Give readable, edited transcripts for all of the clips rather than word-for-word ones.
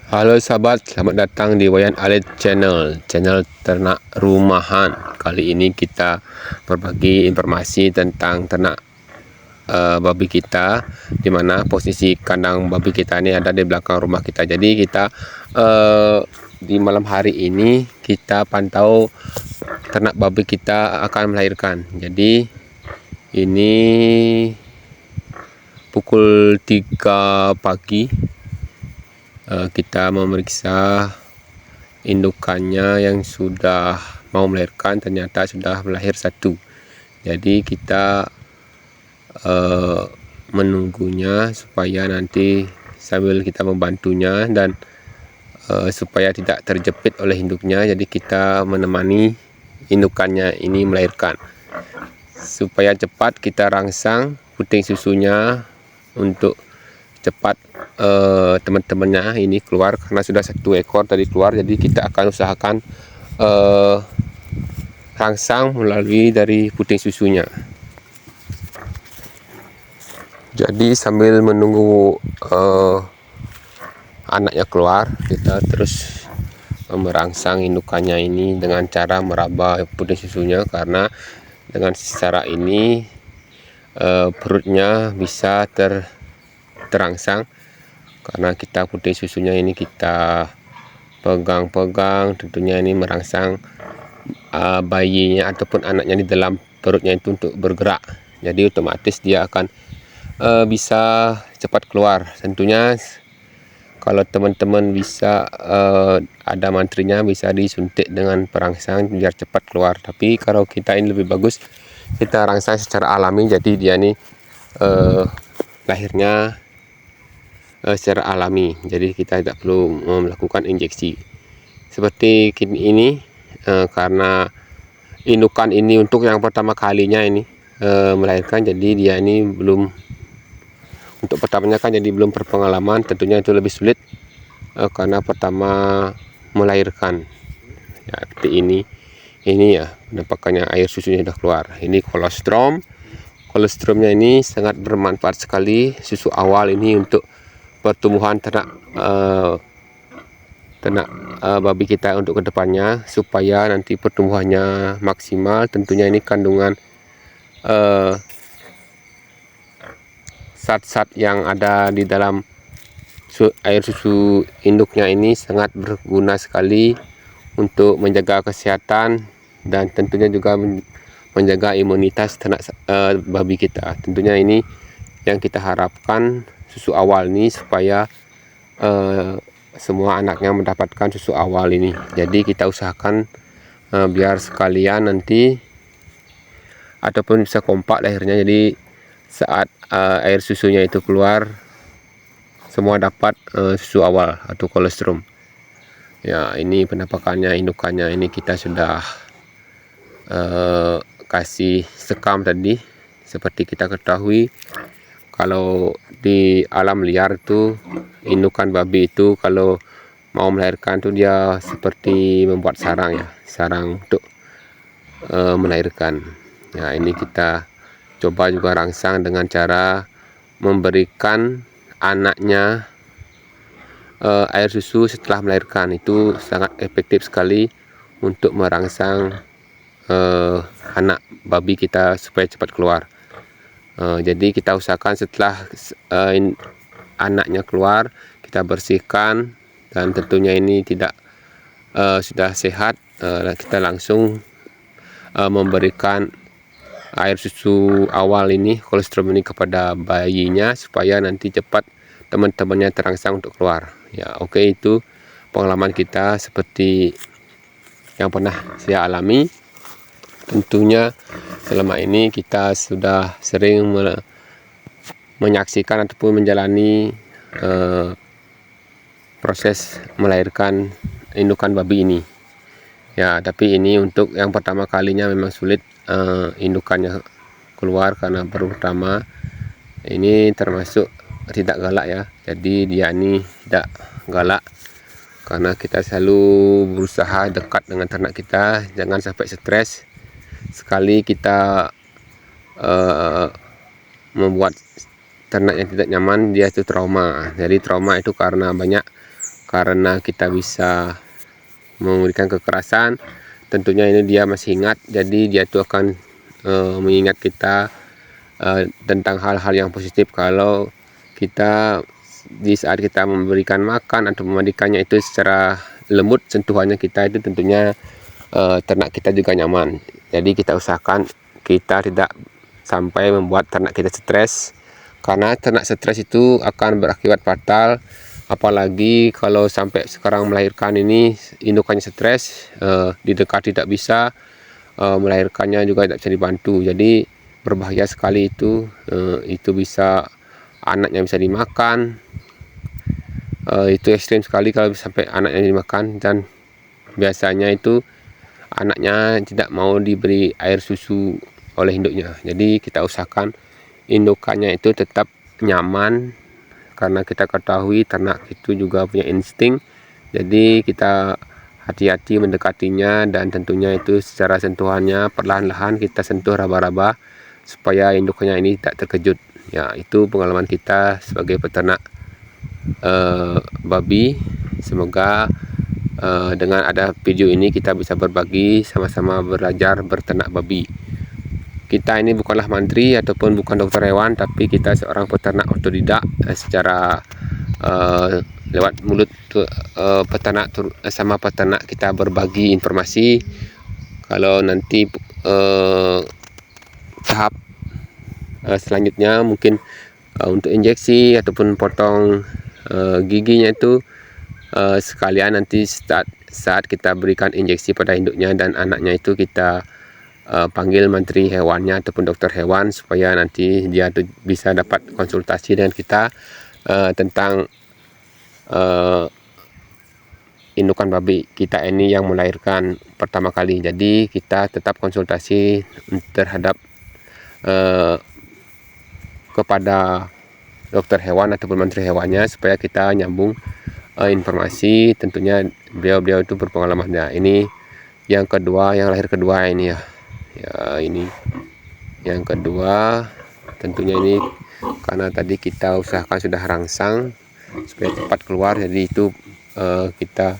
Halo sahabat, selamat datang di Wayan Alit Channel, channel ternak rumahan. Kali ini kita berbagi informasi tentang ternak babi kita, di mana posisi kandang babi kita ini ada di belakang rumah kita. Jadi kita di malam hari ini kita pantau ternak babi kita akan melahirkan. Jadi ini pukul 3 pagi. Kita memeriksa indukannya yang sudah mau melahirkan, ternyata sudah melahir satu. Jadi kita menunggunya supaya nanti sambil kita membantunya dan supaya tidak terjepit oleh induknya. Jadi kita menemani indukannya ini melahirkan supaya cepat kita rangsang puting susunya untuk cepat teman-temannya ini keluar, karena sudah satu ekor tadi keluar. Jadi kita akan usahakan rangsang melalui dari puting susunya. Jadi sambil menunggu anaknya keluar, kita terus merangsang indukannya ini dengan cara meraba puting susunya, karena dengan cara ini perutnya bisa terangsang, karena kita puting susunya ini kita pegang-pegang, tentunya ini merangsang bayinya ataupun anaknya di dalam perutnya itu untuk bergerak. Jadi otomatis dia akan bisa cepat keluar. Tentunya kalau teman-teman bisa ada mantrinya, bisa disuntik dengan perangsang biar cepat keluar. Tapi kalau kita ini lebih bagus kita rangsang secara alami, jadi dia ini lahirnya secara alami, jadi kita tidak perlu melakukan injeksi seperti ini. Karena indukan ini untuk yang pertama kalinya ini melahirkan, jadi dia ini belum, untuk pertamanya kan, jadi belum berpengalaman. Tentunya itu lebih sulit karena pertama melahirkan ya, seperti ini ya penampakannya, air susunya sudah keluar. Ini kolostrumnya ini sangat bermanfaat sekali, susu awal ini untuk pertumbuhan ternak babi kita untuk kedepannya, supaya nanti pertumbuhannya maksimal. Tentunya ini kandungan zat-zat yang ada di dalam air susu induknya ini sangat berguna sekali untuk menjaga kesehatan dan tentunya juga menjaga imunitas ternak babi kita. Tentunya ini yang kita harapkan, susu awal ini, supaya semua anaknya mendapatkan susu awal ini. Jadi kita usahakan biar sekalian nanti ataupun bisa kompak lahirnya, jadi saat air susunya itu keluar semua dapat susu awal atau kolostrum ya. Ini penampakannya, indukannya ini kita sudah kasih sekam tadi. Seperti kita ketahui, kalau di alam liar itu indukan babi itu kalau mau melahirkan tuh dia seperti membuat sarang ya, sarang untuk melahirkan ya. Ini kita coba juga rangsang dengan cara memberikan anaknya air susu setelah melahirkan. Itu sangat efektif sekali untuk merangsang anak babi kita supaya cepat keluar. Jadi kita usahakan setelah anaknya keluar kita bersihkan, dan tentunya ini tidak sudah sehat, kita langsung memberikan air susu awal ini, kolostrum ini, kepada bayinya supaya nanti cepat teman-temannya terangsang untuk keluar ya. Oke, itu pengalaman kita seperti yang pernah saya alami. Tentunya selama ini kita sudah sering menyaksikan ataupun menjalani proses melahirkan indukan babi ini ya. Tapi ini untuk yang pertama kalinya memang sulit indukannya keluar, karena baru pertama. Ini termasuk tidak galak ya, jadi dia ini tidak galak, karena kita selalu berusaha dekat dengan ternak kita, jangan sampai stres. Sekali kita membuat ternak yang tidak nyaman, dia itu trauma. Jadi trauma itu karena banyak karena kita bisa memberikan kekerasan, tentunya ini dia masih ingat, jadi dia tuh akan mengingat kita tentang hal-hal yang positif. Kalau kita di saat kita memberikan makan atau memandikannya itu secara lembut, sentuhannya kita itu tentunya ternak kita juga nyaman. Jadi kita usahakan kita tidak sampai membuat ternak kita stres, karena ternak stres itu akan berakibat fatal. Apalagi kalau sampai sekarang melahirkan ini indukannya stres, di dekat tidak bisa, melahirkannya juga tidak bisa dibantu. Jadi berbahaya sekali itu bisa anaknya bisa dimakan. Itu ekstrim sekali kalau sampai anaknya dimakan, dan biasanya itu anaknya tidak mau diberi air susu oleh induknya. Jadi kita usahakan indukannya itu tetap nyaman, karena kita ketahui ternak itu juga punya insting. Jadi kita hati-hati mendekatinya, dan tentunya itu secara sentuhannya perlahan-lahan kita sentuh raba-raba supaya induknya ini tak terkejut. Ya, itu pengalaman kita sebagai peternak babi. Semoga dengan ada video ini kita bisa berbagi, sama-sama belajar berternak babi. Kita ini bukanlah mantri ataupun bukan dokter hewan, tapi kita seorang peternak otodidak, secara lewat mulut peternak sama peternak kita berbagi informasi. Kalau nanti tahap selanjutnya mungkin untuk injeksi ataupun potong giginya itu sekalian nanti saat kita berikan injeksi pada induknya dan anaknya itu kita panggil mantri hewannya ataupun dokter hewan, supaya nanti dia tuh bisa dapat konsultasi dengan kita tentang indukan babi kita ini yang melahirkan pertama kali. Jadi kita tetap konsultasi terhadap kepada dokter hewan ataupun mantri hewannya, supaya kita nyambung informasi. Tentunya beliau itu berpengalaman. Nah, ini yang kedua, yang lahir kedua ini ya. Ya, ini yang kedua. Tentunya ini karena tadi kita usahakan sudah rangsang supaya cepat keluar, jadi itu kita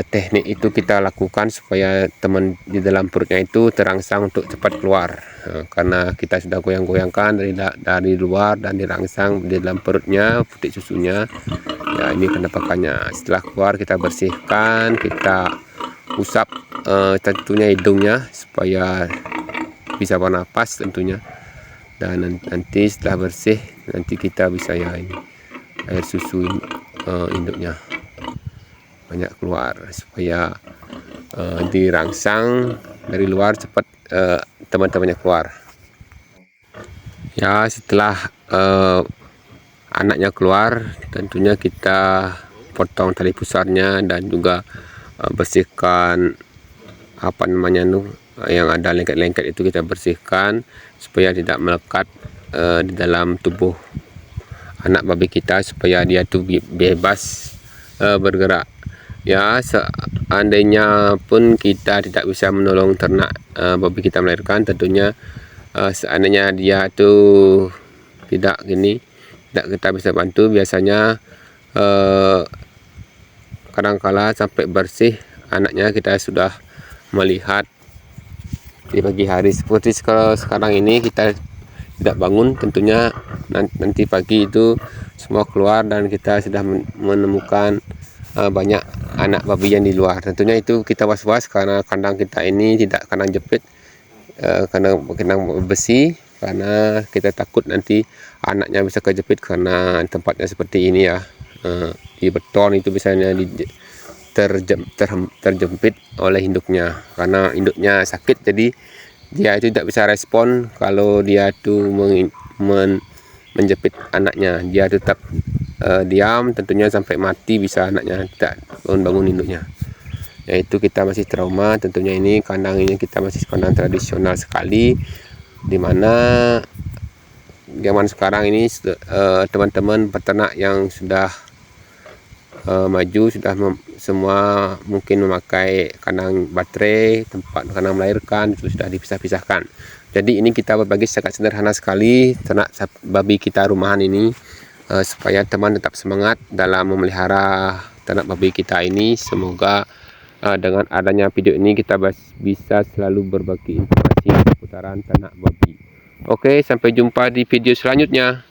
teknik itu kita lakukan supaya teman di dalam perutnya itu terangsang untuk cepat keluar. Karena kita sudah goyang-goyangkan dari luar dan dirangsang di dalam perutnya putik susunya. Ya, ini penampakannya. Setelah keluar kita bersihkan, kita usap tentunya hidungnya supaya bisa bernapas tentunya. Dan nanti setelah bersih, nanti kita bisa ya ini air susu induknya banyak keluar, supaya dirangsang dari luar cepat teman-temannya keluar. Ya, setelah anaknya keluar, tentunya kita potong tali pusarnya dan juga bersihkan apa namanya yang ada lengket-lengket itu kita bersihkan supaya tidak melekat di dalam tubuh anak babi kita, supaya dia tuh bebas bergerak. Ya, seandainya pun kita tidak bisa menolong ternak babi kita melahirkan, tentunya seandainya dia tuh tidak kita bisa bantu, biasanya kadangkala sampai bersih anaknya kita sudah melihat di pagi hari. Seperti sekarang ini kita tidak bangun, tentunya nanti pagi itu semua keluar dan kita sudah menemukan banyak anak babi yang di luar. Tentunya itu kita was-was karena kandang kita ini tidak kandang jepit, karena kandang besi, karena kita takut nanti anaknya bisa kejepit karena tempatnya seperti ini ya. Di beton itu biasanya terjepit oleh induknya, karena induknya sakit, jadi dia itu tidak bisa respon kalau dia itu menjepit anaknya. Dia tetap diam tentunya sampai mati, bisa anaknya tidak bangun induknya. Yaitu kita masih trauma. Tentunya ini kandang ini kita masih kandang tradisional sekali, dimana zaman sekarang ini teman-teman peternak yang sudah maju sudah semua mungkin memakai kandang baterai, tempat kandang melahirkan itu sudah dipisah-pisahkan. Jadi ini kita berbagi sangat sederhana sekali ternak babi kita rumahan ini. supaya teman tetap semangat dalam memelihara ternak babi kita ini. Semoga dengan adanya video ini kita bisa selalu berbagi informasi seputaran ternak babi. Oke, sampai jumpa di video selanjutnya.